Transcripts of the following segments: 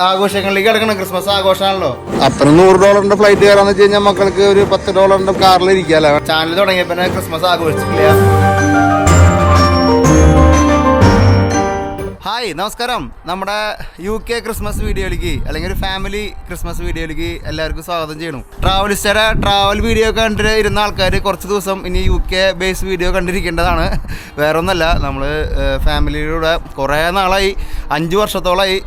ആഘോഷങ്ങളിലേക്ക് കിടക്കണം. ക്രിസ്മസ് ആഘോഷമാണല്ലോ. അത്ര $100 ഫ്ലൈറ്റ് കയറാന്ന് വെച്ച് കഴിഞ്ഞാൽ മക്കൾക്ക് ഒരു $10 കാറിൽ ഇരിക്കാലോ. ചാനൽ തുടങ്ങിയപ്പോ ക്രിസ്മസ് ആഘോഷിച്ചിട്ടില്ല. ഹായ്, നമസ്കാരം. നമ്മുടെ UK ക്രിസ്മസ് വീഡിയോയിലേക്ക് അല്ലെങ്കിൽ ഒരു ഫാമിലി ക്രിസ്മസ് വീഡിയോയിലേക്ക് എല്ലാവർക്കും സ്വാഗതം ചെയ്യണം. ട്രാവലിസ്റ്ററെ ട്രാവൽ വീഡിയോ കണ്ടിട്ട് ഇരുന്ന ആൾക്കാർ കുറച്ച് ദിവസം ഇനി UK ബേസ് വീഡിയോ കണ്ടിരിക്കേണ്ടതാണ്. വേറെ ഒന്നല്ല, നമ്മൾ ഫാമിലിയിലൂടെ കുറേ നാളായി, 5 വർഷത്തോളമായി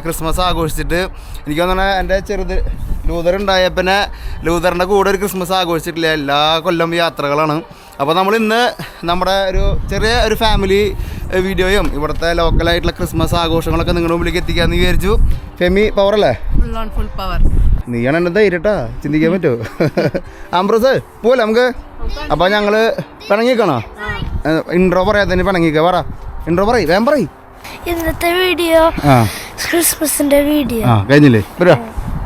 ക്രിസ്മസ് ആഘോഷിച്ചിട്ട്. എനിക്ക് തോന്നുന്നു എൻ്റെ ചെറുത് ലൂതർ ഉണ്ടായപ്പിന്നെ ലൂതറിൻ്റെ കൂടെ ഒരു ക്രിസ്മസ് ആഘോഷിച്ചിട്ടില്ല. എല്ലാ കൊല്ലം യാത്രകളാണ്. അപ്പോൾ നമ്മൾ ഇന്ന് നമ്മുടെ ചെറിയ ഒരു ഫാമിലി വീഡിയോയും ഇവിടുത്തെ ലോക്കലായിട്ടുള്ള ക്രിസ്മസ് ആഘോഷങ്ങളൊക്കെ നിങ്ങളുടെ മുമ്പിലേക്ക് എത്തിക്കാമെന്ന് വിചാരിച്ചു. ഫെമി പവർ അല്ലേ? നീയാണ് എൻ്റെ ധൈര്യട്ടാ, ചിന്തിക്കാൻ പറ്റുമോ? ആംബ്രോസ് പോലെ നമുക്ക്. അപ്പോൾ ഞങ്ങൾ പിണങ്ങിക്കണോ? ഇൻട്രോ പറയാത്തതിന് പിണങ്ങിക്ക. പറ, ഇൻട്രോ പറയും, വേം പറയും. ഇന്നത്തെ വീഡിയോ ക്രിസ്മസിന്റെ വീഡിയോ കഴിഞ്ഞില്ലേ? വരാ,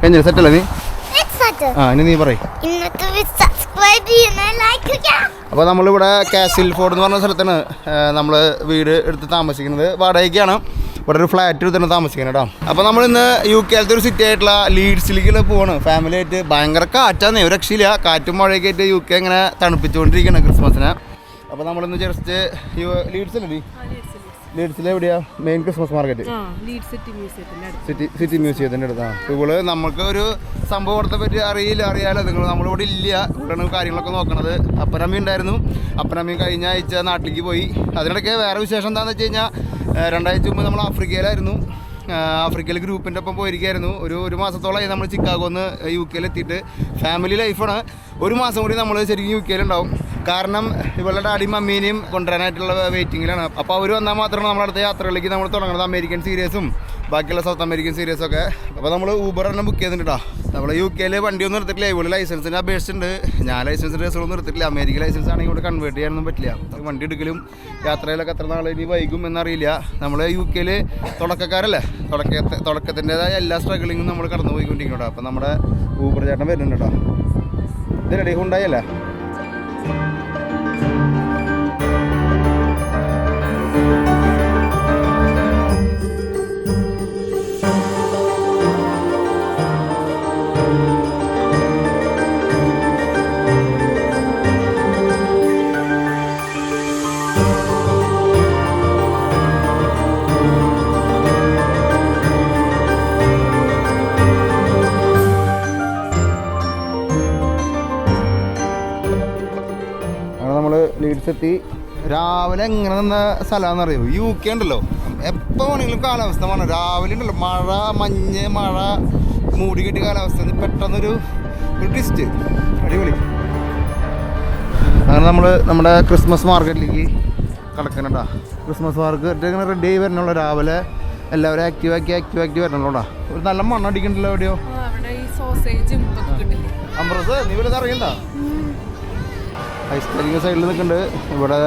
കഴിഞ്ഞില്ലേ? സെറ്റല്ലേ നീ? ഇനി നീ പറയും. അപ്പോൾ നമ്മളിവിടെ കാസിൽ ഫോർഡ് എന്ന് പറഞ്ഞ സ്ഥലത്താണ് നമ്മൾ വീട് എടുത്ത് താമസിക്കുന്നത്. വാടകയ്ക്കാണ്. ഇവിടെ ഒരു ഫ്ലാറ്റ് എടുത്താണ് താമസിക്കുന്നത് കേട്ടോ. അപ്പോൾ നമ്മളിന്ന് UK ഒരു സിറ്റി ആയിട്ടുള്ള ലീഡ്സിലേക്ക് പോവാണ് ഫാമിലി ആയിട്ട്. ഭയങ്കര കാറ്റാന്നേ, ഒരു രക്ഷയില്ല. കാറ്റും മഴയൊക്കെ ആയിട്ട് UK ഇങ്ങനെ തണുപ്പിച്ചുകൊണ്ടിരിക്കുകയാണ് ക്രിസ്മസിനെ. അപ്പോൾ നമ്മളിന്ന് ജസ്റ്റ് ലീഡ്സിലല്ലേ? ലീഡ്സിൽ എവിടെയാ മെയിൻ ക്രിസ്മസ് മാർക്കറ്റ്? സിറ്റി മ്യൂസിയത്തിൻ്റെ അടുത്താണ്. ഇവള് നമുക്ക് ഒരു സംഭവത്തെ പറ്റി അറിയാലോ നിങ്ങൾ. നമ്മളിവിടെ ഇല്ല, ഇവിടെയാണ് കാര്യങ്ങളൊക്കെ നോക്കണത്. അപ്പനമ്മ ഉണ്ടായിരുന്നു. അപ്പനമ്മയും കഴിഞ്ഞ ആഴ്ച നാട്ടിലേക്ക് പോയി. അതിനിടയ്ക്ക് വേറെ വിശേഷം എന്താണെന്ന് വെച്ച് കഴിഞ്ഞാൽ 2 ആഴ്ച മുമ്പ് നമ്മൾ ആഫ്രിക്കയിലായിരുന്നു. ആഫ്രിക്കയിൽ ഗ്രൂപ്പിൻ്റെ ഒപ്പം പോയിരിക്കുകയായിരുന്നു. ഒരു മാസത്തോളമായി നമ്മൾ ചിക്കാഗോന്ന് UK എത്തിയിട്ട്. ഫാമിലി ലൈഫാണ്. 1 മാസം കൂടി നമ്മൾ ശരിക്കും UK ഉണ്ടാവും. കാരണം ഇവളുടെ ഡാഡിയും മമ്മീനെയും കൊണ്ടുവരാനായിട്ടുള്ള വെയിറ്റിങ്ങിലാണ്. അപ്പോൾ അവർ വന്നാൽ മാത്രമാണ് നമ്മുടെ അടുത്ത യാത്രകളിലേക്ക് നമ്മൾ തുടങ്ങുന്നത്. അമേരിക്കൻ സീരീസും ബാക്കിയുള്ള സൗത്ത് അമേരിക്കൻ സീരീസൊക്കെ. അപ്പോൾ നമ്മൾ ഊബർ തന്നെ ബുക്ക് ചെയ്തിട്ടുണ്ടോ. നമ്മൾ UK വണ്ടിയൊന്നും എടുത്തിട്ടില്ല. ഇവള് ലൈസൻസിന് അപേക്ഷിച്ചിട്ടുണ്ട്. ഞാൻ ലൈസൻസിൻ്റെ കേസുകളൊന്നും എടുത്തിട്ടില്ല. അമേരിക്കൻ ലൈസൻസ് ആണെങ്കിൽ ഇവിടെ കൺവേർട്ട് ചെയ്യാനൊന്നും പറ്റില്ല. വണ്ടി എടുക്കലും യാത്രയിലൊക്കെ എത്ര നാൾ ഇനി വൈകും എന്നറിയില്ല. നമ്മൾ UK തുടക്കക്കാരല്ലേ, തുടക്കത്തിൻ്റെതായ എല്ലാ സ്ട്രഗിളിങ്ങും നമ്മൾ കടന്നു പോയിക്കൊണ്ടിരിക്കണം. അപ്പോൾ നമ്മുടെ ഊബർ ചേട്ടൻ വരുന്നുണ്ട് കേട്ടോ. ഇത് റെഡി ഉണ്ടായല്ലേ? എത്തി. രാവിലെ എങ്ങനെ നിന്ന സ്ഥലമാണെന്ന് അറിയോ? UK ഉണ്ടല്ലോ, എപ്പോൾ വേണമെങ്കിലും കാലാവസ്ഥ വേണം. രാവിലെ ഉണ്ടല്ലോ മഴ, മഞ്ഞ്, മഴ, മൂടി കെട്ടിയ കാലാവസ്ഥ. പെട്ടെന്നൊരു ട്വിസ്റ്റ്, അടിപൊളി. അങ്ങനെ നമ്മൾ നമ്മുടെ ക്രിസ്മസ് മാർക്കറ്റിലേക്ക് കിടക്കണട്ടാ. ക്രിസ്മസ് മാർക്കറ്റ് ഇങ്ങനെ റെഡി ആയി വരണല്ലോ. രാവിലെ എല്ലാവരും ആക്റ്റീവ് വരണല്ലോടാ. ഒരു നല്ല മണ്ണടിക്കണ്ടല്ലോ എവിടെയോ. അമ്പ്രസ് നീ വലുത് അറിയണ്ട. ഐസ്ക്രീമിൻ്റെ സൈഡിൽ നിൽക്കുന്നുണ്ട്. ഇവിടെ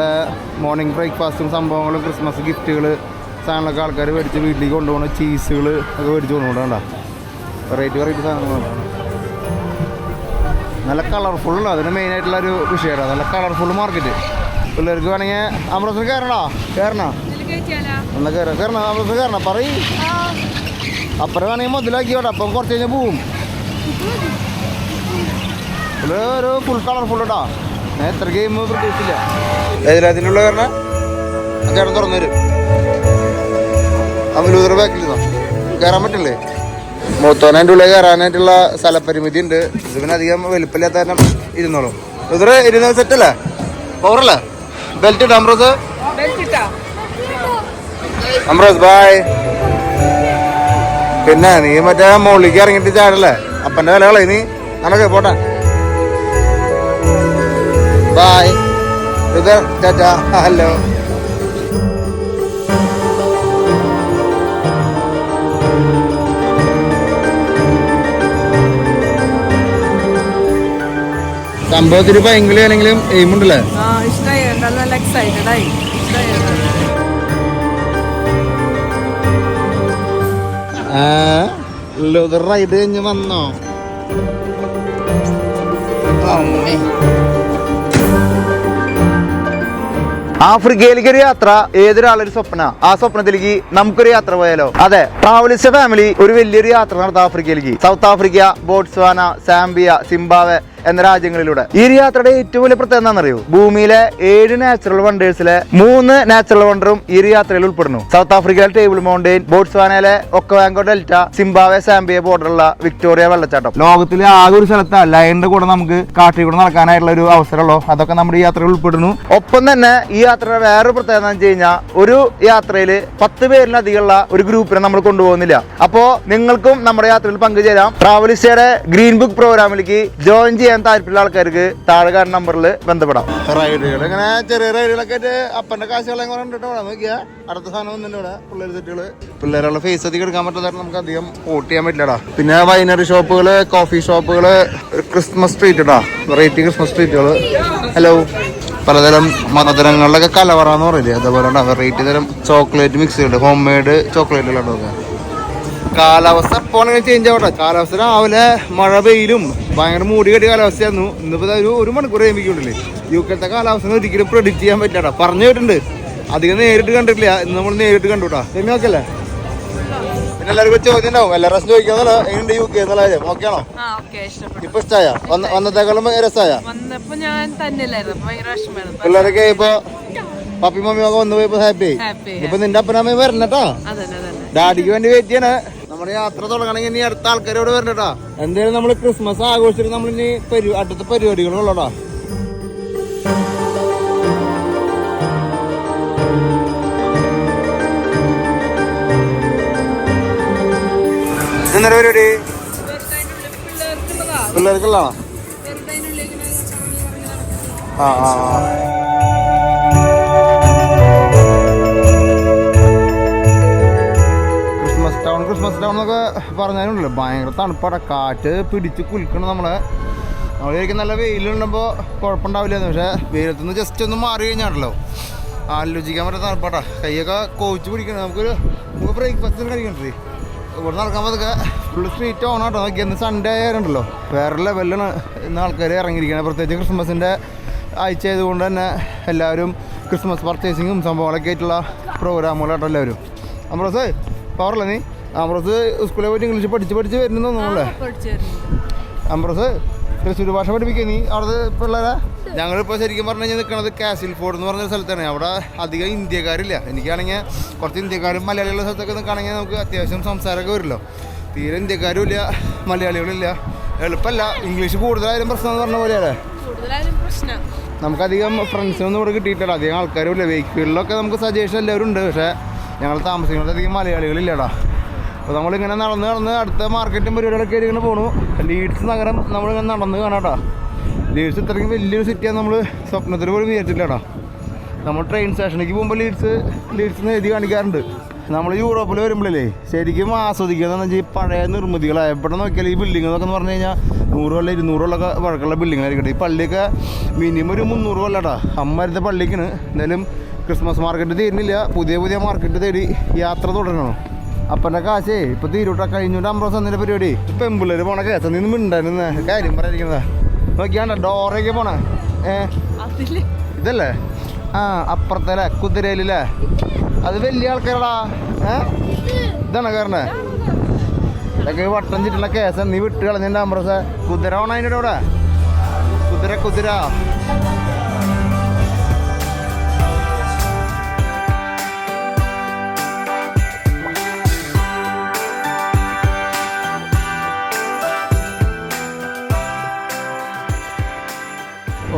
മോർണിംഗ് ബ്രേക്ക്ഫാസ്റ്റും സംഭവങ്ങളും ക്രിസ്മസ് ഗിഫ്റ്റുകൾ സാധനങ്ങളൊക്കെ ആൾക്കാർ മേടിച്ച് വീട്ടിലേക്ക് കൊണ്ടുപോകണം. ചീസുകൾ ഒക്കെ മേടിച്ച് കൊണ്ടുപോകണ്ട. വെറൈറ്റി സാധനങ്ങളാണ്. നല്ല കളർഫുള്ളുണ്ട്. അതിന് മെയിനായിട്ടുള്ളൊരു വിഷയമാണ്. നല്ല കളർഫുൾ മാർക്കറ്റ്. പിള്ളേർക്ക് വേണമെങ്കിൽ അമ്പ്രസിന് കയറണോ? എന്നാൽ കയറണം. അമ്പ്രസിന് കയറണം പറയും. അപ്പുറം വേണമെങ്കിൽ മുതലാക്കി വേണ്ട. അപ്പം കുറച്ച് കഴിഞ്ഞാൽ പോവും. ഒരു ഫുൾ കളർഫുൾ കേട്ടോ. ഞാൻ എത്ര ഗെയിം പ്രതീക്ഷിച്ചില്ല. അതിനുള്ള കാരണം ചേട്ടൻ തുറന്നു തരും. അമലൂതർ ബാക്കിൽ നിന്നോ കയറാൻ പറ്റില്ലേ? മൂത്തോനതിൻ്റെ ഉള്ളിൽ കയറാനായിട്ടുള്ള സ്ഥലപരിമിതി ഉണ്ട്. ഇത് പിന്നെ അധികം വലുപ്പമില്ലാത്ത കാരണം ഇരുന്നോളൂ. ഇതൊരു ഇരുന്ന സെറ്റല്ലേ? പവറല്ലേ? ബെൽറ്റ് ഇട്ടാ അമ്രോസ്? Amores bye. പിന്നെ നീ മറ്റേ മുകളിലേക്ക് ഇറങ്ങിയിട്ട് ചാടല്ലേ? അപ്പൻ്റെ വിലകളെ നീ നടക്കെ പോട്ടെ. ബായ്. ഇത് ടാറ്റാ. ഹലോ. സംഭവത്തിന് ഭയങ്കര ആണെങ്കിലും എയിമുണ്ടല്ലേ? റൈഡ് കഴിഞ്ഞ് വന്നോ? ആഫ്രിക്കയിലേക്ക് ഒരു യാത്ര ഏതൊരാളൊരു സ്വപ്ന. ആ സ്വപ്നത്തിലേക്ക് നമുക്കൊരു യാത്ര പോയാലോ? അതെ, ട്രാവലിസ്റ്റ് ഫാമിലി ഒരു വലിയൊരു യാത്ര നടത്താം ആഫ്രിക്കയിലേക്ക്. South Africa, Botswana, Zambia, Zimbabwe എന്ന രാജ്യങ്ങളിലൂടെ. ഈ യാത്രയുടെ ഏറ്റവും വലിയ പ്രത്യേകത എന്താണെന്നറിയോ? ഭൂമിയിലെ 7 നാച്ചുറൽ വണ്ടേഴ്സിലെ 3 നാച്ചുറൽ വണ്ടറും ഈ യാത്രയിൽ ഉൾപ്പെടുന്നു. സൗത്ത് ആഫ്രിക്കയിലെ ടേബിൾ മൗണ്ടെയിൻ, ബോട്സ്വാനയിലെ ഒക്കവാങ്കോ ഡെൽറ്റ, സിംബാബ്വെ സാംബിയ ബോർഡറുള്ള വിക്ടോറിയ വെള്ളച്ചാട്ടം. ലോകത്തിലെ ആകെ ഒരു സ്ഥലത്ത് ലയണിന്റെ കൂടെ നമുക്ക് കാട്ടിൽ കൂടെ നടക്കാനായിട്ടുള്ള ഒരു അവസരമുള്ളൂ. അതൊക്കെ നമ്മുടെ ഈ യാത്രയിൽ ഉൾപ്പെടുന്നു. ഒപ്പം തന്നെ ഈ യാത്രയുടെ വേറൊരു പ്രത്യേകത എന്ന് വെച്ച് കഴിഞ്ഞാൽ ഒരു യാത്രയിൽ 10 പേരിലധികമുള്ള ഒരു ഗ്രൂപ്പിനെ നമ്മൾ കൊണ്ടുപോകുന്നില്ല. അപ്പോ നിങ്ങൾക്കും നമ്മുടെ യാത്രയിൽ പങ്കുചേരാം. ട്രാവലിസ്റ്റയുടെ ഗ്രീൻ ബുക്ക് പ്രോഗ്രാമിലേക്ക് ജോയിൻ ചെയ്യാൻ താല്പര്യമുള്ള ആൾക്കാർക്ക് താഴെ കാണുന്ന നമ്പറിൽ ബന്ധപ്പെടാം. റൈഡുകൾ ഇങ്ങനെ ചെറിയ റൈഡുകളൊക്കെ ആയിട്ട് അപ്പന്റെ കാശുകളെ കൊണ്ടിട്ടോ നോക്കിയാ അടുത്ത സാധനം വന്നിട്ട് ഇവിടെ പിള്ളേർ തെറ്റുകള് പിള്ളേരുള്ള ഫേസ് അധികം എടുക്കാൻ പറ്റാത്ത നമുക്ക് അധികം വോട്ട് ചെയ്യാൻ പറ്റില്ലടാ. പിന്നെ വൈനറി ഷോപ്പുകള്, കോഫി ഷോപ്പുകള്, ക്രിസ്മസ് ട്രീറ്റ് ഇടാ, വെറൈറ്റി ക്രിസ്മസ് ട്രീറ്റുകള്. ഹലോ, പലതരം മധുരങ്ങളിലൊക്കെ കലവറാന്ന് പറയില്ലേ, അതേപോലെ വെറൈറ്റി തരം ചോക്ലേറ്റ് മിക്സുകളുണ്ട്, ഹോം മെയ്ഡ് ചോക്ലേറ്റുകളൊക്കെ. കാലാവസ്ഥ എപ്പോഴാണെങ്കിൽ ചേഞ്ച് ആവട്ടെ. കാലാവസ്ഥ രാവിലെ മഴ വെയിലും ഭയങ്കര മൂടി കെട്ടിയ കാലാവസ്ഥയായിരുന്നു. ഇന്നിപ്പോൾ ഒരു മണിക്കൂർ കഴിയുമ്പോഴേ യുകത്തെ കാലാവസ്ഥ ഒരിക്കലും പ്രെഡിക്റ്റ് ചെയ്യാൻ പറ്റാട്ടാ. പറഞ്ഞു കേട്ടിട്ടുണ്ട്, അധികം നേരിട്ട് കണ്ടിട്ടില്ല. ഇന്ന് നമ്മൾ നേരിട്ട് കണ്ടുട്ടാ. സെമി ഓക്കെല്ലേ? പിന്നെ എല്ലാവർക്കും ചോദ്യം ഉണ്ടാവും, എല്ലാ പ്രാവശ്യം ചോദിക്കാന്നല്ലോ എങ്ങനെയുണ്ട് യു കെ എന്നുള്ള കാര്യം. ഓക്കെ ആണോ? ഇപ്പൊ ഇഷ്ടമായ വന്നത്തേക്കാളും രസമായ? പിള്ളേരൊക്കെ ഇപ്പൊ പപ്പി മമ്മിയൊക്കെ വന്നു പോയപ്പോ ഹാപ്പി ആയി. ഇപ്പൊ നിന്റെ അപ്പനമ്മ വരണട്ടാ, ഡാഡിക്ക് വേണ്ടി വെയിറ്റ് ചെയ്യണേ. നമ്മുടെ യാത്ര തുടങ്ങണമെങ്കിൽ ഇനി അടുത്ത ആൾക്കാരോട് വരണട്ടാ. എന്തായാലും നമ്മൾ ക്രിസ്മസ് ആഘോഷിച്ചിട്ട് നമ്മൾ ഇനി അടുത്ത പരിപാടികളുള്ളടാ. എന്താ പരിപാടി? പിള്ളേർക്കുള്ളതാണോ? ക്രിസ്മസ് ടൗൺ എന്നൊക്കെ പറഞ്ഞാലുണ്ടല്ലോ ഭയങ്കര തണുപ്പാട, കാറ്റ് പിടിച്ച് കുലിക്കണം നമ്മളെ. നമ്മൾ ശരിക്കും നല്ല വെയിലുണ്ടുമ്പോൾ കുഴപ്പമുണ്ടാവില്ലായിരുന്നു. പക്ഷേ വെയിലത്തുനിന്ന് ജസ്റ്റ് ഒന്ന് മാറി കഴിഞ്ഞാണല്ലോ ആലോചിക്കാൻ പറ്റാത്ത തണുപ്പാട്ടാ. കൈയൊക്കെ കോച്ച് പിടിക്കണം. നമുക്ക് ബ്രേക്ക്ഫാസ്റ്റ് കഴിക്കണ്ടേ. ഇവിടെ നടക്കാൻ പതൊക്കെ ഫുള്ള് സ്ട്രീറ്റ് ഓണാട്ടോ. നോക്കി ഇന്ന് സൺഡേ ആയാലുണ്ടല്ലോ വേറെ ലെവലിലാണ് ഇന്ന് ആൾക്കാർ ഇറങ്ങിയിരിക്കുന്നത്. പ്രത്യേകിച്ച് ക്രിസ്മസിൻ്റെ ആഴ്ച ആയതുകൊണ്ട് തന്നെ എല്ലാവരും ക്രിസ്മസ് പർച്ചേസിങ്ങും സംഭവങ്ങളൊക്കെ ആയിട്ടുള്ള പ്രോഗ്രാമുകളാട്ടോ എല്ലാവരും. അമ്പ്രോസ് പവറല്ലേ നീ? അമ്പ്രോസ് സ്കൂളിൽ പോയിട്ട് ഇംഗ്ലീഷ് പഠിച്ച് വരുന്നു തോന്നുന്നല്ലേ? അമ്പ്രോസ് തൃശ്ശൂർ ഭാഷ പഠിപ്പിക്കുക നീ അവിടുത്തെ പിള്ളേരെ? ഞങ്ങളിപ്പോൾ ശരിക്കും പറഞ്ഞു കഴിഞ്ഞാൽ നിൽക്കുന്നത് കാസിൽ ഫോർഡ് എന്ന് പറഞ്ഞൊരു സ്ഥലത്താണ്. അവിടെ അധികം ഇന്ത്യക്കാരില്ല. എനിക്കാണെങ്കിൽ കുറച്ച് ഇന്ത്യക്കാരും മലയാളികളുടെ സ്ഥലത്തൊക്കെ നിൽക്കുകയാണെങ്കിൽ നമുക്ക് അത്യാവശ്യം സംസാരമൊക്കെ വരുമല്ലോ. തീരെ ഇന്ത്യക്കാരും ഇല്ല, മലയാളികളില്ല. എളുപ്പമല്ല. ഇംഗ്ലീഷ് കൂടുതലായാലും പ്രശ്നം എന്ന് പറഞ്ഞ പോലെയല്ലേ? നമുക്കധികം ഫ്രണ്ട്സിനൊന്നും ഇവിടെ കിട്ടിയിട്ടില്ല. അധികം ആൾക്കാരും ഇല്ല. വെഹിക്കിളിലൊക്കെ നമുക്ക് സജഷൻ എല്ലാവരും ഉണ്ട്. പക്ഷേ ഞങ്ങൾ താമസിക്കുന്നത് അധികം മലയാളികളില്ലടാ. അപ്പോൾ നമ്മളിങ്ങനെ നടന്ന് അടുത്ത മാർക്കറ്റും പരിപാടികളൊക്കെ ഇങ്ങനെ പോണു. ലീഡ്സ് നഗരം നമ്മളിങ്ങനെ നടന്ന് കാണാട്ടാ. ലീഡ്സ് ഇത്രയ്ക്കും വലിയൊരു സിറ്റിയാണ് നമ്മൾ സ്വപ്നത്തിൽ പോലും വിചാരിച്ചില്ലടാ. നമ്മൾ ട്രെയിൻ സ്റ്റേഷനിലേക്ക് പോകുമ്പോൾ ലീഡ്സ് എഴുതി കാണിക്കാറുണ്ട്. നമ്മൾ യൂറോപ്പിൽ വരുമ്പോഴല്ലേ ശരിക്കും ആസ്വദിക്കുക എന്ന് വെച്ചാൽ ഈ പഴയ നിർമ്മിതികളാണ്. എവിടെ നോക്കിയാൽ ഈ ബിൽഡിംഗ് എന്നൊക്കെ എന്ന് പറഞ്ഞു കഴിഞ്ഞാൽ 100 കൊല്ലം 200 കൊല്ലമൊക്കെ വഴക്കുള്ള ബിൽഡിങ്ങായിരിക്കട്ടെ. ഈ പള്ളിയൊക്കെ മിനിമം ഒരു 300 കൊല്ലട്ടാ. അമ്മരുത്തെ പള്ളിക്കാണ്. എന്തായാലും ക്രിസ്മസ് മാർക്കറ്റ് തീരുന്നില്ല. പുതിയ മാർക്കറ്റ് തേടി യാത്ര തുടരണം. അപ്പൻ്റെ കാശേ ഇപ്പോൾ തീരുട്ടാ. കഴിഞ്ഞിട്ട് അമ്പ്രോസ് എന്നതിൻ്റെ പരിപാടി ഇപ്പം എമ്പിള്ളേർ പോണ കേസം നിന്ന് മിണ്ടായിരുന്ന കാര്യം പറയാതിരിക്കുന്നതാ. നോക്കിയാണ്ട ഡോറയൊക്കെ പോണേ. ഇതല്ലേ? അപ്പുറത്തല്ലേ കുതിരയിലല്ലേ? അത് വലിയ ആൾക്കാരടാ. ഇതാണ് കാരണേ. ഇതൊക്കെ വട്ടം ചുറ്റുള്ള കേസം നീ വിട്ട് കളഞ്ഞിട്ട് അമ്പ്രോസെ. കുതിര പോണ അതിൻ്റെ അവിടെ കുതിര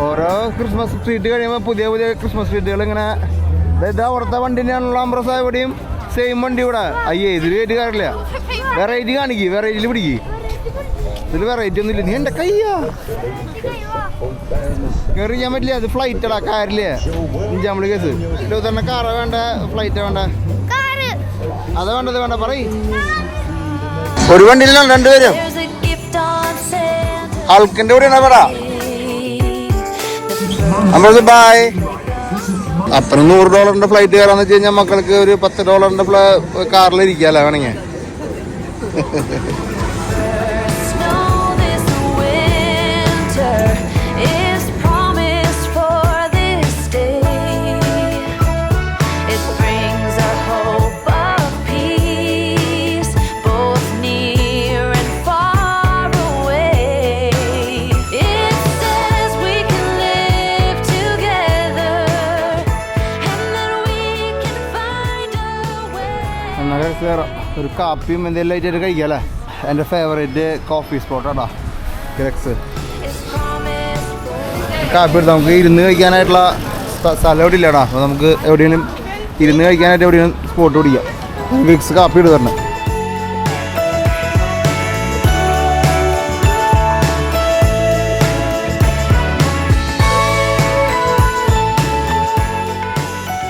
ഓരോ ക്രിസ്മസ് ട്രീറ്റ് കഴിയുമ്പോൾ പുതിയ ക്രിസ്മസ് ട്രീറ്റുകൾ ഇങ്ങനെ. അതായത് അവിടുത്തെ വണ്ടി തന്നെയാണല്ലോ അമ്പ്രോസ. എവിടെയും സെയിം വണ്ടി ഇവിടെ. അയ്യേ ഇതിൽ കയറ്റി കാര്യമില്ല. വെറൈറ്റി കാണിക്ക്, വെറൈറ്റിയിൽ പിടിക്ക്. ഇതിൽ വെറൈറ്റി ഒന്നുമില്ല. നീ എൻ്റെ കയ്യാ കയറി ചെയ്യാൻ പറ്റില്ല. അത് ഫ്ലൈറ്റടാ, കാറില്ലേ? 5 കേസ്. തന്നെ കാറാ വേണ്ട, ഫ്ലൈറ്റാ വേണ്ട? അതാ വേണ്ട പറയ്. ഒരു വണ്ടിയിലാണ് രണ്ടുപേരും. ഹൾക്കിന്റെ കൂടെ പറ. അമ്പ്രോസ് ബായ്. അപ്പുറം $100 ഫ്ലൈറ്റ് കയറാന്ന് വെച്ച് കഴിഞ്ഞാൽ മക്കൾക്ക് ഒരു $10 കാറിലിരിക്കാല്ലോ വേണമെങ്കിൽ. ഒരു കാപ്പിയും എന്തെങ്കിലും ആയിട്ട് കഴിക്കാം അല്ലേ. എൻ്റെ ഫേവറേറ്റ് കോഫി സ്പോട്ടാടാ ഗ്രെക്സ്. കാപ്പി എടുത്ത് നമുക്ക് ഇരുന്ന് കഴിക്കാനായിട്ടുള്ള സ്ഥലം എവിടെ ഇല്ലടാ. അപ്പോൾ നമുക്ക് എവിടെയെങ്കിലും ഇരുന്ന് കഴിക്കാനായിട്ട് എവിടെയെങ്കിലും സ്പോട്ട് പിടിക്കാം. ഗ്രെക്സ് കാപ്പി എടുത്ത് തരണം.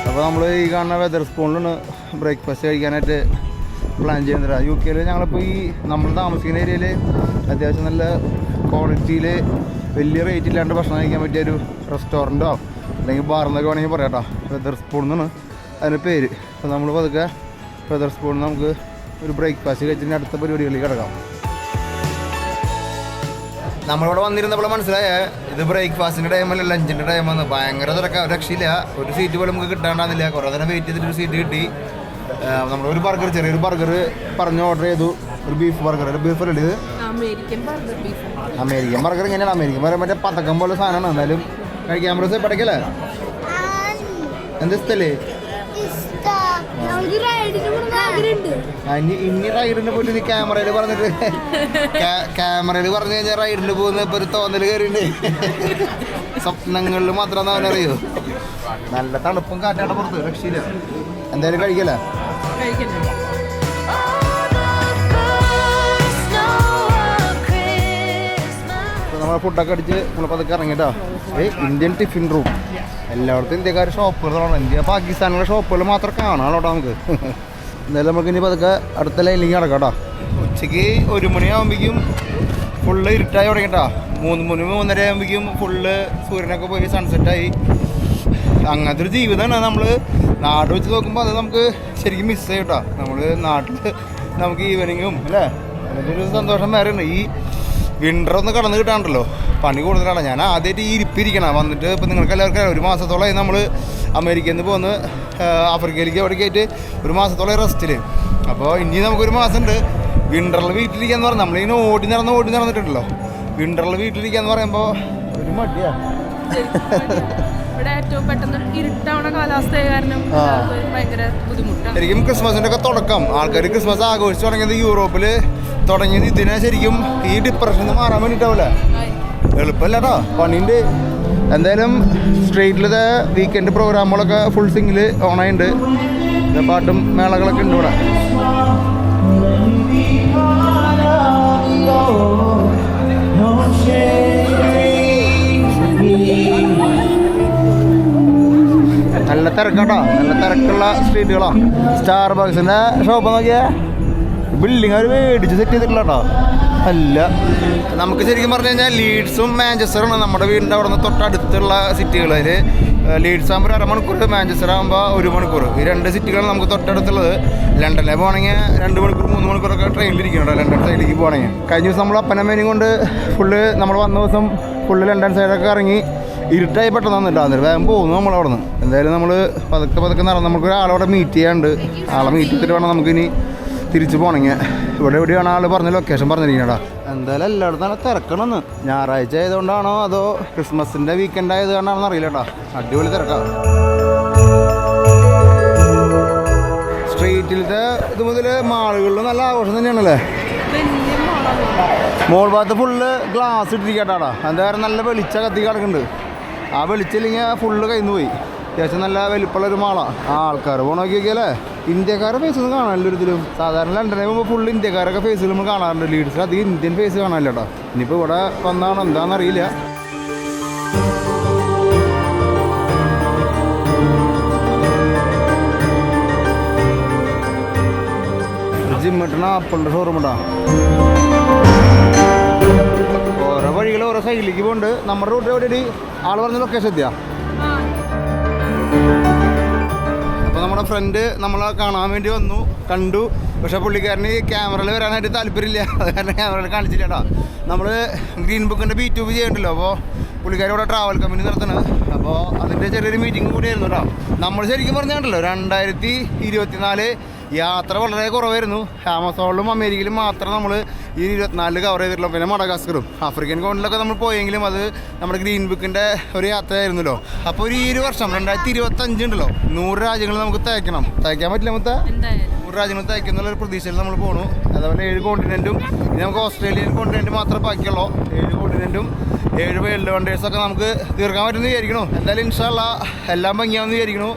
അപ്പോൾ നമ്മൾ ഈ കാണുന്ന വെതർ സ്പൂണിലാണ് ബ്രേക്ക്ഫാസ്റ്റ് കഴിക്കാനായിട്ട് പ്ലാൻ ചെയ്യുന്നത്. UK ഞങ്ങളിപ്പോൾ ഈ നമ്മൾ താമസിക്കുന്ന ഏരിയയിൽ അത്യാവശ്യം നല്ല ക്വാളിറ്റിയിൽ വലിയ റേറ്റ് ഇല്ലാണ്ട് ഭക്ഷണം കഴിക്കാൻ പറ്റിയൊരു റെസ്റ്റോറൻറ്റോ അല്ലെങ്കിൽ ബാറെന്നൊക്കെ വേണമെങ്കിൽ പറയാം കേട്ടോ. വെതർ സ്പൂൺ എന്നാണ് അതിൻ്റെ പേര്. അപ്പോൾ നമ്മൾ പതുക്കെ വെതർ സ്പൂൺ നമുക്ക് ഒരു ബ്രേക്ക്ഫാസ്റ്റ് കഴിച്ചിട്ട് അടുത്ത പരിപാടികളിൽ കിടക്കാം. നമ്മളിവിടെ വന്നിരുന്നപ്പോൾ മനസ്സിലായ ഇത് ബ്രേക്ക്ഫാസ്റ്റിൻ്റെ ടൈമല്ല, ലഞ്ചിൻ്റെ ടൈമാണ്. ഭയങ്കര തിരക്കാണ്, രക്ഷയില്ല. ഒരു സീറ്റ് പോലും നമുക്ക് കിട്ടാണ്ടാകുന്നില്ല. കുറേ നേരം വെയിറ്റ് ചെയ്തിട്ട് ഒരു സീറ്റ് കിട്ടി. നമ്മളൊരു ബർഗർ, ചെറിയൊരു ബർഗർ പറഞ്ഞ് ഓർഡർ ചെയ്തു. ഒരു ബീഫ് ബർഗർ. ബീഫ് അല്ലേ ഇത്? American burger. ഇങ്ങനെയാണ് അമേരിക്കൻ ബർഗർ, മറ്റേ പതക്കം പോലെ സാധനമാണ്. എന്തായാലും കഴിക്കാൻ പ്രോസ പടക്കല്ലേ. എന്താ ഇഷ്ടല്ലേ? ഇനി റൈഡിന് പോയിട്ട് നീ ക്യാമറയിൽ പറഞ്ഞിട്ട് ക്യാമറയിൽ പറഞ്ഞു കഴിഞ്ഞാൽ റൈഡിന് പോകുന്ന ഇപ്പൊ ഒരു തോന്നൽ കയറിണ്ട്. സ്വപ്നങ്ങളിൽ മാത്രം അവനറിയോ. നല്ല തണുപ്പും കാറ്റാണ് പുറത്ത്, രക്ഷയില്ല. എന്തായാലും കഴിക്കല്ലേ. നമ്മൾ ഫുഡൊക്കെ അടിച്ച് നമ്മളിപ്പോൾ അതൊക്കെ ഇറങ്ങിയിട്ടോ. Indian tiffin room. എല്ലായിടത്തും ഇന്ത്യക്കാർ ഷോപ്പുകളാണ്. ഇന്ത്യ പാകിസ്ഥാനിലെ ഷോപ്പുകൾ മാത്രം കാണാമല്ലോ നമുക്ക്. എന്തായാലും നമുക്ക് ഇനി അതൊക്കെ അടുത്ത ലൈനിലേക്ക് കിടക്കാം കേട്ടോ. ഉച്ചയ്ക്ക് 1 മണിയാകുമ്പോഴേക്കും ഫുള്ള് ഇരുട്ടായി തുടങ്ങിയിട്ടാ. 3 മണി 3:30 ആകുമ്പോഴേക്കും ഫുള്ള് സൂര്യനൊക്കെ പോയി സൺസെറ്റായി. അങ്ങനത്തെ ഒരു ജീവിതമാണ്. നമ്മൾ നാട് വെച്ച് നോക്കുമ്പോൾ അത് നമുക്ക് ശരിക്കും മിസ് ചെയ്യും കേട്ടോ. നമ്മൾ നാട്ടിൽ നമുക്ക് ഈവനിങ്ങും അല്ലേ അതിൻ്റെ ഒരു സന്തോഷം വേറെ ഉണ്ട്. ഈ വിൻ്റർ ഒന്ന് കടന്ന് കിട്ടാണ്ടല്ലോ, പണി കൂടുതലാണ്. ഞാൻ ആദ്യമായിട്ട് ഈ ഇരിപ്പിരിക്കണം വന്നിട്ട്. ഇപ്പം നിങ്ങൾക്ക് എല്ലാവർക്കും 1 മാസത്തോളമായി നമ്മൾ അമേരിക്കയിൽ നിന്ന് പോന്ന് ആഫ്രിക്കയിലേക്ക് അവിടേക്ക് ആയിട്ട് 1 മാസത്തോളം റെസ്റ്റിൽ. അപ്പോൾ ഇനി നമുക്കൊരു മാസമുണ്ട്. വിൻ്ററിൽ വീട്ടിലിരിക്കാന്ന് പറഞ്ഞാൽ നമ്മളിങ്ങനെ ഓടി നടന്നിട്ടുണ്ടല്ലോ. വിൻ്ററിൽ വീട്ടിലിരിക്കാന്ന് പറയുമ്പോൾ ഒരു മടിയാണ്. ശരിക്കും ക്രിസ്മസിൻ്റെ ഒക്കെ തുടക്കം ആൾക്കാർ ക്രിസ്മസ് ആഘോഷിച്ച് തുടങ്ങിയത് യൂറോപ്പിൽ തുടങ്ങിയത് ഇതിനെ ശരിക്കും ഈ ഡിപ്രഷന് മാറാൻ വേണ്ടിയിട്ടാവില്ല. എളുപ്പമല്ല കേട്ടോ, പണിയുണ്ട്. എന്തായാലും സ്ട്രീറ്റിലത്തെ വീക്കെൻഡ് പ്രോഗ്രാമുകളൊക്കെ ഫുൾ സിംഗിൽ ഓണായിട്ടുണ്ട്. പാട്ടും മേളകളൊക്കെ ഉണ്ട് ഇവിടെ. നല്ല തിരക്കാട്ടോ, നല്ല തിരക്കുള്ള സ്ട്രീറ്റുകളാണ്. സ്റ്റാർബക്സിൻ്റെ ഷോപ്പ് നോക്കിയാൽ ബിൽഡിങ് അവർ മേടിച്ച് സെറ്റ് ചെയ്തിട്ടില്ല കേട്ടോ. അല്ല, നമുക്ക് ശരിക്കും പറഞ്ഞു കഴിഞ്ഞാൽ ലീഡ്സും മാഞ്ചസ്റ്ററുമാണ് നമ്മുടെ വീടിൻ്റെ അവിടെ നിന്ന് തൊട്ടടുത്തുള്ള സിറ്റികൾ. അതിൽ ലീഡ്സ് ആകുമ്പോൾ 1.5 മണിക്കൂർ, മാഞ്ചസ്റ്റർ ആകുമ്പോൾ 1 മണിക്കൂർ. ഈ 2 സിറ്റികളാണ് നമുക്ക് തൊട്ടടുത്തുള്ളത്. ലണ്ടനിലെ പോകണമെങ്കിൽ 2 മണിക്കൂർ 3 മണിക്കൂറൊക്കെ ട്രെയിനിലിരിക്കണം ലണ്ടൻ സൈഡിലേക്ക് പോകണമെങ്കിൽ. കഴിഞ്ഞ ദിവസം നമ്മൾ അപ്പനമ്മേനെയും കൊണ്ട് ഫുള്ള് നമ്മൾ വന്ന ദിവസം ഫുള്ള് ലണ്ടൻ സൈഡൊക്കെ ഇറങ്ങി ഇരുട്ടായി പെട്ടെന്ന് വന്നിട്ട് അന്നേരം വേഗം പോകുന്നു നമ്മളവിടെ നിന്ന്. എന്തായാലും നമ്മൾ പതുക്കെ നടന്ന് നമുക്കൊരു ആളവിടെ മീറ്റ് ചെയ്യാണ്ട്. ആളെ മീറ്റ് ചെയ്തിട്ട് വേണം നമുക്കിനി തിരിച്ച് പോകണമെങ്കിൽ. ഇവിടെ എവിടെയാണ് ആൾ പറഞ്ഞ ലൊക്കേഷൻ പറഞ്ഞിരിക്കണടാ. എന്തായാലും എല്ലായിടത്തും നല്ല തിരക്കണമെന്ന്. ഞായറാഴ്ച ആയതുകൊണ്ടാണോ അതോ ക്രിസ്മസിൻ്റെ വീക്കെൻഡ് ആയത് കൊണ്ടാണോ അറിയില്ല കേട്ടോ. അടിപൊളി തിരക്കാണ്. സ്ട്രീറ്റിലത്തെ ഇത് മുതൽ മാളുകളിൽ നല്ല ആഘോഷം തന്നെയാണല്ലേ. മോൾ ഭാഗത്ത് ഫുള്ള് ഗ്ലാസ് ഇട്ടിരിക്കട്ടാടാ. എന്താ പറയുക, നല്ല വെളിച്ച കത്തി കിടക്കുന്നുണ്ട്. ആ വെളിച്ചില്ലെങ്കിൽ ഫുള്ള് കയ്യിൽ പോയി. അത്യാവശ്യം നല്ല വലിപ്പമുള്ളൊരു മാളാണ്. ആൾക്കാർ പോകണ നോക്കിയൊക്കെയല്ലേ. ഇന്ത്യക്കാരുടെ ഫേസ് ഒന്നും കാണാനില്ല ഒരിക്കലും. സാധാരണ ലണ്ടനിൽ പോകുമ്പോൾ ഫുള്ള് ഇന്ത്യക്കാരൊക്കെ ഫേസിൽ നമ്മൾ കാണാറുണ്ട്. ലീഡ്സിൽ അധികം ഇന്ത്യൻ ഫേസ് കാണാനില്ല കേട്ടോ. ഇനിയിപ്പോൾ ഇവിടെ വന്നാണോ എന്താണെന്നറിയില്ല. ജിമ്മിട്ടണ ആപ്പിളിൻ്റെ ഷോറൂം ഉണ്ടാ. ഓരോ വഴികൾ ഓരോ സൈഡിലേക്ക് പോകുന്നുണ്ട്. നമ്മുടെ റൂട്ട് എവിടെ ആൾ പറഞ്ഞ ലൊക്കേഷൻ എത്തിയാ. അപ്പോൾ നമ്മുടെ ഫ്രണ്ട് നമ്മളെ കാണാൻ വേണ്ടി വന്നു, കണ്ടു. പക്ഷേ പുള്ളിക്കാരന് ക്യാമറയിൽ വരാനായിട്ട് താല്പര്യമില്ല. അത് കാരണം ക്യാമറയിൽ കാണിച്ചില്ല കേട്ടോ. നമ്മൾ ഗ്രീൻ ബുക്കിൻ്റെ B2B ചെയ്യണ്ടല്ലോ. അപ്പോൾ പുള്ളിക്കാരി ഇവിടെ ട്രാവൽ കമ്പനി നടത്തുന്നത്. അപ്പോൾ അതിൻ്റെ ചെറിയൊരു മീറ്റിംഗ് കൂടിയായിരുന്നു കേട്ടോ. നമ്മൾ ശരിക്കും പറഞ്ഞിട്ടുണ്ടല്ലോ 2024 യാത്ര വളരെ കുറവായിരുന്നു. ആമസോണിലും അമേരിക്കയിലും മാത്രം നമ്മൾ ഈ 24 കവർ ചെയ്തിട്ടുള്ളൂ. പിന്നെ മഡഗാസ്കറും ആഫ്രിക്കൻ കോണ്ടിലൊക്കെ നമ്മൾ പോയെങ്കിലും അത് നമ്മുടെ ഗ്രീൻ ബുക്കിൻ്റെ ഒരു യാത്രയായിരുന്നല്ലോ. അപ്പോൾ ഈ ഒരു വർഷം 2025 ഉണ്ടല്ലോ 100 രാജ്യങ്ങൾ നമുക്ക് തയ്ക്കാൻ പറ്റില്ല. മൊത്തം 100 രാജ്യങ്ങൾ തയ്ക്കുന്നുള്ള ഒരു പ്രതീക്ഷയിൽ നമ്മൾ പോകണു. അതേപോലെ 7 കോണ്ടിനെൻറ്റും ഇനി നമുക്ക് ഓസ്ട്രേലിയൻ കോണ്ടിനെൻറ്റ് മാത്രമേ ബാക്കിയുള്ളൂ. 7 കോണ്ടിനെൻറ്റും 7 വേൾഡ് വണ്ടേഴ്സൊക്കെ നമുക്ക് തീർക്കാൻ പറ്റുമെന്ന് വിചാരിക്കണു. എന്തായാലും ഇൻഷാ അല്ലാഹ് എല്ലാം ഭംഗിയാവുമെന്ന് വിചാരിക്കണു.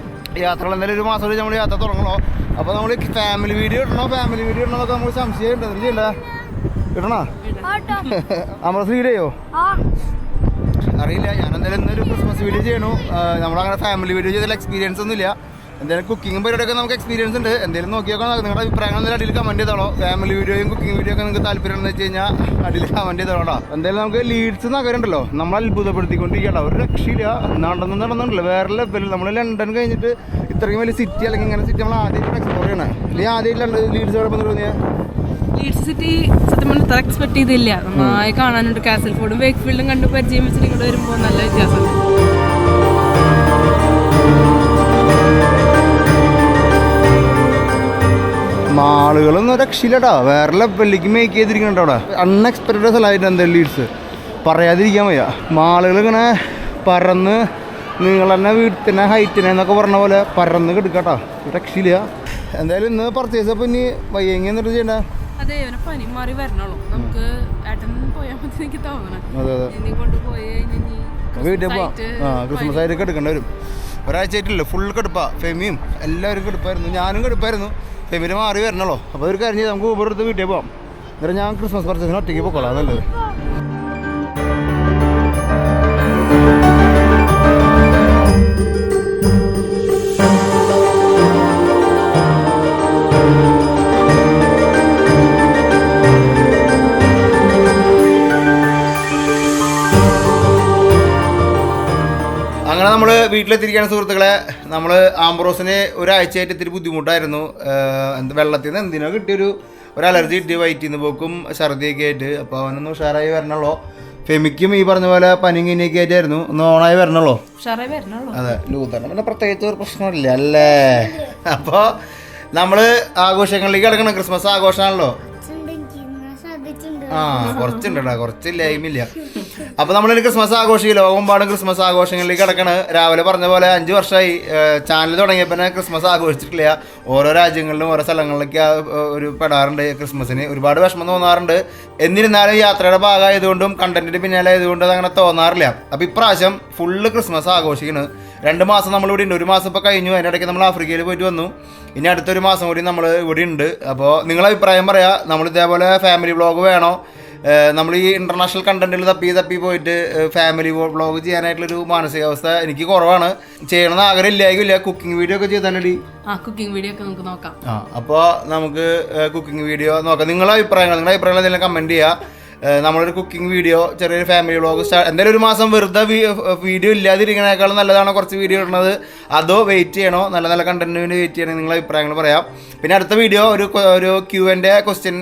യാത്രകൾ എന്തായാലും 1 മാസം കൂടി നമ്മൾ യാത്ര തുടങ്ങണോ. അപ്പോൾ നമ്മൾ ഫാമിലി വീഡിയോ ഇടണമൊക്കെ നമുക്ക് സംശയമുണ്ട്. എന്ത് ചെയ്യില്ല ഇടണോ? അമൃത വീഡിയോ അറിയില്ല. ഞാൻ എന്തായാലും ഇന്നൊരു ക്രിസ്മസ് വീഡിയോ ചെയ്യണു. നമ്മളങ്ങനെ ഫാമിലി വീഡിയോ ചെയ്താൽ എക്സ്പീരിയൻസ് ഒന്നുമില്ല. എന്തായാലും കുക്കിങ്ങും പരിപാടിയൊക്കെ നമുക്ക് എക്സ്പീരിയൻസ് ഉണ്ട്. എന്തെങ്കിലും നോക്കിയൊക്കെ നിങ്ങളുടെ അഭിപ്രായങ്ങൾ എന്തായാലും അടിയിൽ കമൻറ്റ് ചെയ്തോളൂ. ഫാമിലി വീഡിയോയും കുക്കിംഗ് വീഡിയോ ഒക്കെ നിങ്ങൾക്ക് താല്പര്യം എന്ന് വെച്ച് കഴിഞ്ഞാൽ അടിയിൽ കമൻറ്റ് ചെയ്തോളാം. എന്തായാലും നമുക്ക് ലീഡ്സ് നഗരമുണ്ടല്ലോ, നമ്മൾ അത്ഭുതപ്പെടുത്തിക്കൊണ്ടിരിക്കട്ടോ. ഒരു രക്ഷയില്ല, നടന്നുണ്ടല്ലോ വേറെ ലെവലിൽ. നമ്മൾ ലണ്ടൻ കഴിഞ്ഞിട്ട് ഇത്രയും വലിയ സിറ്റി അല്ലെങ്കിൽ ഇങ്ങനെ സിറ്റി നമ്മൾ ആദ്യമായിട്ട് എക്സ്പ്ലോർ ചെയ്യണം. അല്ലെങ്കിൽ ആദ്യമായിട്ട് ലീഡ്സ് കുഴപ്പം തോന്നിയാൽ ലീഡ്സ് സിറ്റി സത്യം പറഞ്ഞാൽ ഇത്ര എക്സ്പെക്ട് ചെയ്തില്ല. നന്നായി കാണാനുണ്ട്. കാസൽ ഫോർഡും വേക്ക്ഫീൽഡും കണ്ട് പരിചയം വെച്ചിട്ട് ഇങ്ങോട്ട് വരുമ്പോൾ നല്ല വ്യത്യാസമുണ്ട്. മാളുകളൊന്നും രക്ഷയില്ലട്ടോ, വേറെ ലെവലിലേക്ക് മേക്ക് ചെയ്തിരിക്കുന്നുണ്ട് അവിടെ. അൺഎക്സ്പെക്റ്റഡ് സ്ഥലമായിട്ട് എന്തായാലും ലീഡ്സ് പറയാതിരിക്കാൻ വയ്യ. മാളുകൾ ഇങ്ങനെ പറന്ന് നിങ്ങൾ തന്നെ വീട്ടിനെ ഹൈറ്റിനെ എന്നൊക്കെ പറഞ്ഞ പോലെ പറന്ന് കിടക്കാട്ടോ, രക്ഷയില്ല. എന്തായാലും ഇന്ന് പർച്ചേസ് അപ്പോൾ ഇനി വയ്യെങ്കിൽ എന്നിട്ട് ചെയ്യണ്ട. അതെ, അവനെ പനി മാറി വരണോളൂ. നമുക്ക് ഏട്ടൻ പോയാൽ മതി എനിക്ക് തോന്നണം. അതെ ഇനി കൊണ്ടുപോയി വീട്ടിൽ പോവാം. ക്രിസ്മസ് ആയിട്ടൊക്കെ എടുക്കേണ്ടി വരും. ഒരാഴ്ച ആയിട്ടില്ല, ഫുൾ കടുപ്പാ. ഫെമിയും എല്ലാവരും കടുപ്പായിരുന്നു, ഞാനും കടുപ്പായിരുന്നു. ഫെമിന് മാറി വരണല്ലോ. അപ്പോൾ ഒരു കാര്യം ചെയ്ത് നമുക്ക് ഊബർ എടുത്ത് വീട്ടിൽ പോകാം. എന്നിട്ട് ഞാൻ ക്രിസ്മസ് പർച്ചേസിന് ഒറ്റയ്ക്ക് പോയിക്കോളാം, നല്ലത്. അങ്ങനെ നമ്മൾ വീട്ടിലെത്തിയിരിക്കുകയാണ് സുഹൃത്തുക്കളെ. നമ്മൾ ആംബ്രോസിന് ഒരാഴ്ചയായിട്ട് ഇത്തിരി ബുദ്ധിമുട്ടായിരുന്നു. വെള്ളത്തിൽ നിന്ന് എന്തിനോ കിട്ടിയൊരു അലർജി കിട്ടി, വയറ്റിൽ നിന്ന് പോക്കും ഛർദിയൊക്കെ ആയിട്ട്. അപ്പോൾ അവനൊന്ന് ഉഷാറായി വരണല്ലോ. ഫെമിക്കും ഈ പറഞ്ഞ പോലെ പനിയും കിനിയൊക്കെ ആയിട്ടായിരുന്നു, ഒന്ന് ഓണായി വരണല്ലോ. അതെ, ലൂതറിന് പിന്നെ പ്രത്യേകിച്ച് ഒരു പ്രശ്നമില്ല അല്ലേ. അപ്പോൾ നമ്മൾ ആഘോഷങ്ങളിലേക്ക് കിടക്കണം. ക്രിസ്മസ് ആഘോഷമാണല്ലോ. കുറച്ചുണ്ടോ, കുറച്ചില്ലായ്മില്ല. അപ്പൊ നമ്മളൊരു ക്രിസ്മസ് ആഘോഷിക്കും, ലോകമെമ്പാടും ക്രിസ്മസ് ആഘോഷങ്ങളിലേക്ക് കിടക്കണ്. രാവിലെ പറഞ്ഞ പോലെ 5 വർഷമായി ചാനൽ തുടങ്ങിയപ്പോൾ ക്രിസ്മസ് ആഘോഷിച്ചിട്ടില്ല. ഓരോ രാജ്യങ്ങളിലും ഓരോ സ്ഥലങ്ങളിലേക്ക് ഒരു പെടാറുണ്ട്. ക്രിസ്മസിന് ഒരുപാട് വിഷമം തോന്നാറുണ്ട്. എന്നിരുന്നാലും യാത്രയുടെ ഭാഗമായതുകൊണ്ടും കണ്ടന്റിന്റെ പിന്നാലെ ആയതുകൊണ്ട് അങ്ങനെ തോന്നാറില്ല. അപ്പൊ ഇപ്രാവശ്യം ഫുള്ള് ക്രിസ്മസ് ആഘോഷിക്കുന്നു. 2 മാസം നമ്മളിവിടെ ഉണ്ട്. 1 മാസം ഇപ്പോൾ കഴിഞ്ഞു. അതിനിടയ്ക്ക് നമ്മൾ ആഫ്രിക്കയിൽ പോയിട്ട് വന്നു. ഇനി അടുത്തൊരു മാസം കൂടി നമ്മൾ ഇവിടെ ഉണ്ട്. അപ്പോൾ നിങ്ങളെ അഭിപ്രായം പറയാം. നമ്മൾ ഇതേപോലെ ഫാമിലി വ്ളോഗ് വേണോ? നമ്മൾ ഈ ഇൻ്റർനാഷണൽ കണ്ടന്റിൽ തപ്പി പോയിട്ട് ഫാമിലി വ്ളോഗ് ചെയ്യാനായിട്ടുള്ളൊരു മാനസികാവസ്ഥ എനിക്ക് കുറവാണ്. ചെയ്യണമെന്ന് ആഗ്രഹം ഇല്ലായിരിക്കില്ല. കുക്കിംഗ് വീഡിയോ ഒക്കെ ചെയ്താലടി. കുക്കിംഗ് വീഡിയോ ഒക്കെ നമുക്ക് നോക്കാം. അപ്പോൾ നമുക്ക് കുക്കിംഗ് വീഡിയോ നോക്കാം. നിങ്ങളുടെ അഭിപ്രായങ്ങൾ എന്തെങ്കിലും കമൻറ്റ് ചെയ്യുക. നമ്മളൊരു കുക്കിംഗ് വീഡിയോ, ചെറിയൊരു ഫാമിലി വ്ളോഗ് എന്തായാലും 1 മാസം വെറുതെ വീഡിയോ ഇല്ലാതിരിക്കണേക്കാളും നല്ലതാണോ കുറച്ച് വീഡിയോ ഇടുന്നത്, അതോ വെയിറ്റ് ചെയ്യണോ? നല്ല നല്ല കണ്ടന്റിന് വേണ്ടി വെയിറ്റ് ചെയ്യണമെങ്കിൽ നിങ്ങളുടെ അഭിപ്രായങ്ങൾ പറയാം. പിന്നെ അടുത്ത വീഡിയോ ഒരു Q&A ക്വസ്റ്റ്യൻ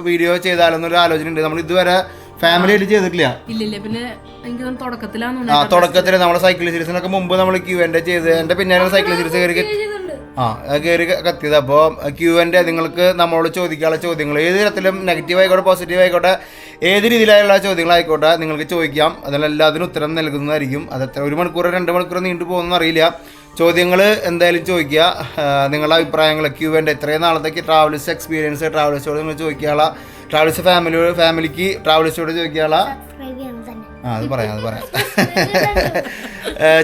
വീഡിയോ ചെയ്താലെന്നൊരു ആലോചന ഉണ്ട്. നമ്മൾ ഇതുവരെ ഫാമിലി ആയിട്ട് ചെയ്തിട്ടില്ല. പിന്നെ തുടക്കത്തിൽ നമ്മുടെ സൈക്കിൾ സീരീസിനൊക്കെ മുമ്പ് നമ്മൾ Q&A ചെയ്ത് എൻ്റെ പിന്നാലെ സൈക്കിൾ സീരീസ് കയറി കത്തിയത്. അപ്പോൾ Q&A നിങ്ങൾക്ക് നമ്മളോട് ചോദിക്കാനുള്ള ചോദ്യങ്ങൾ ഏത് തരത്തിലും നെഗറ്റീവ് ആയിക്കോട്ടെ പോസിറ്റീവ് ആയിക്കോട്ടെ ഏത് രീതിയിലായുള്ള ചോദ്യങ്ങളായിക്കോട്ടെ നിങ്ങൾക്ക് ചോദിക്കാം. അതിനെല്ലാത്തിനും ഉത്തരം നൽകുന്നതായിരിക്കും. അത് 1 മണിക്കൂർ 2 മണിക്കൂർ നീണ്ടു പോകുമെന്ന് അറിയില്ല. ചോദ്യങ്ങൾ എന്തായാലും ചോദിക്കുക. നിങ്ങളുടെ അഭിപ്രായങ്ങൾ Q&A ഇത്രയും നാളത്തേക്ക് ട്രാവൽസ് എക്സ്പീരിയൻസ് ട്രാവൽസോട് നിങ്ങൾ ചോദിക്കാനുള്ള, ട്രാവൽസ് ഫാമിലിക്ക് ട്രാവൽസോട് ചോദിക്കാനുള്ള അത് പറയാം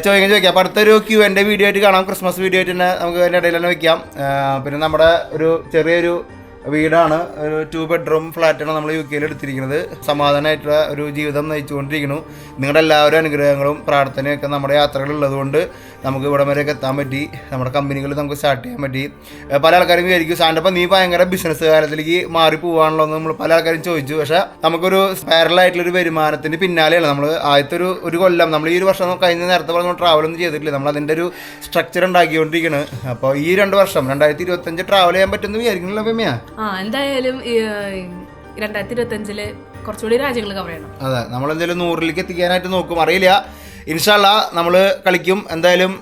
ചോദിക്കാം. അപ്പോൾ അടുത്തൊരു Q&A വീഡിയോ ആയിട്ട് കാണാം. ക്രിസ്മസ് വീഡിയോ ആയിട്ട് തന്നെ നമുക്ക് അതിൻ്റെ ഇടയിൽ തന്നെ വെക്കാം. പിന്നെ നമ്മുടെ ഒരു ചെറിയൊരു വീടാണ്, ഒരു 2 ബെഡ്റൂം ഫ്ലാറ്റാണ് നമ്മൾ UK എടുത്തിരിക്കുന്നത്. സമാധാനമായിട്ടുള്ള ഒരു ജീവിതം നയിച്ചുകൊണ്ടിരിക്കുന്നു. നിങ്ങളുടെ എല്ലാവരും അനുഗ്രഹങ്ങളും പ്രാർത്ഥനയൊക്കെ നമ്മുടെ യാത്രകളുള്ളതുകൊണ്ട് നമുക്ക് ഇവിടം വരെയൊക്കെ എത്താൻ പറ്റി. നമ്മുടെ കമ്പനികൾ നമുക്ക് സ്റ്റാർട്ട് ചെയ്യാൻ പറ്റി. പല ആൾക്കാരും വിചാരിക്കും സാറിൻ്റെ നീ ഭയങ്കര ബിസിനസ് കാര്യത്തിലേക്ക് മാറി പോകാണല്ലോ എന്ന് നമ്മൾ പല ആൾക്കാരും ചോദിച്ചു. പക്ഷേ നമുക്കൊരു സ്പൈറലായിട്ടുള്ളൊരു വരുമാനത്തിന് പിന്നാലെയാണ് നമ്മൾ ആദ്യത്തെ ഒരു കൊല്ലം നമ്മൾ ഈ ഒരു വർഷം കഴിഞ്ഞ നേരത്തെ പറഞ്ഞ ട്രാവലൊന്നും ചെയ്തിട്ടില്ല. നമ്മൾ അതിൻ്റെ ഒരു സ്ട്രക്ചർ ഉണ്ടാക്കിക്കൊണ്ടിരിക്കുകയാണ്. അപ്പോൾ ഈ 2 വർഷം 2025 ട്രാവൽ ചെയ്യാൻ പറ്റുമെന്ന് വിചാരിക്കണല്ലോ ഫെമിയ. എന്തായാലും 2025 കുറച്ചുകൂടി രാജ്യങ്ങൾ കവർ ചെയ്യണം. അതെ, നമ്മളെന്തായാലും 100ലേക്ക് എത്തിക്കാനായിട്ട് നോക്കും. അറിയില്ല ഇൻഷാല്ല നമ്മൾ കളിക്കും എന്തായാലും.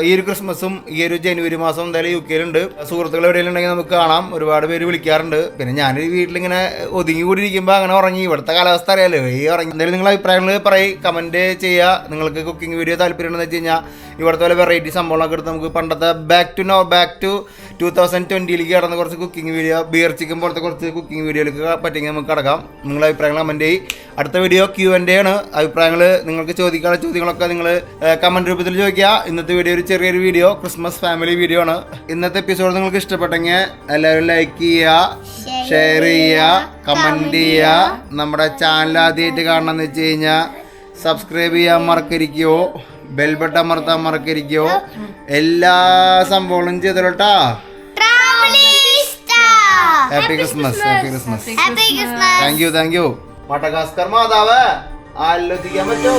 ഈ ഒരു ക്രിസ്മസും ഈ ഒരു ജനുവരി മാസം എന്തായാലും UK-ലുണ്ട്. സുഹൃത്തുക്കൾ എവിടെയെങ്കിലും ഉണ്ടെങ്കിൽ നമുക്ക് കാണാം. ഒരുപാട് പേര് വിളിക്കാറുണ്ട്. പിന്നെ ഞാനൊരു വീട്ടിലിങ്ങനെ ഒതുങ്ങി കൂടി ഇരിക്കുമ്പോൾ അങ്ങനെ ഉറങ്ങി. ഇവിടുത്തെ കാലാവസ്ഥ അറിയാലോ, ഈ ഉറങ്ങി. എന്തായാലും നിങ്ങൾ അഭിപ്രായങ്ങൾ പറയും, കമൻറ്റ് ചെയ്യുക. നിങ്ങൾക്ക് കുക്കിംഗ് വീഡിയോ താല്പര്യം ഉണ്ടെന്ന് വെച്ച് കഴിഞ്ഞാൽ ഇവിടുത്തെ പോലെ വെറൈറ്റി സംഭവങ്ങളൊക്കെ എടുത്ത് നമുക്ക് പണ്ടത്തെ ബാക്ക് ടു 2020ലേക്ക് കടന്ന കുറച്ച് കുക്കിംഗ് വീഡിയോ, ബിയർ ചിക്കൻ പോലത്തെ കുറച്ച് കുക്കിംഗ് വീഡിയോയിലേക്ക് പറ്റുമെങ്കിൽ നമുക്ക് കടക്കാം. നിങ്ങളുടെ അഭിപ്രായങ്ങൾ കമൻറ്റ് ചെയ്യും. അടുത്ത വീഡിയോ Q&A ആണ്. അഭിപ്രായങ്ങൾ നിങ്ങൾക്ക് ചോദിക്കാനുള്ള ചോദ്യങ്ങളൊക്കെ നിങ്ങൾ കമൻറ്റ് രൂപത്തിൽ ചോദിക്കുക. ഇന്നത്തെ വീഡിയോ ഒരു ചെറിയൊരു വീഡിയോ, ക്രിസ്മസ് ഫാമിലി വീഡിയോ ആണ്. ഇന്നത്തെ എപ്പിസോഡ് നിങ്ങൾക്ക് ഇഷ്ടപ്പെട്ടെങ്കിൽ എല്ലാവരും ലൈക്ക് ചെയ്യുക, ഷെയർ ചെയ്യുക, കമൻറ്റ് ചെയ്യുക. നമ്മുടെ ചാനൽ ആദ്യമായിട്ട് കാണണമെന്ന് വെച്ച് കഴിഞ്ഞാൽ സബ്സ്ക്രൈബ് ചെയ്യാൻ മറക്കരിക്കോ, ബെൽ ബട്ടൺ അമർത്താൻ മറക്കരിക്കോ. എല്ലാ സംഭവങ്ങളും ചെയ്തോട്ടാ. Happy Christmas. Thank you. Madagascar മാതാവ് ആലോചിക്കാൻ പറ്റൂ.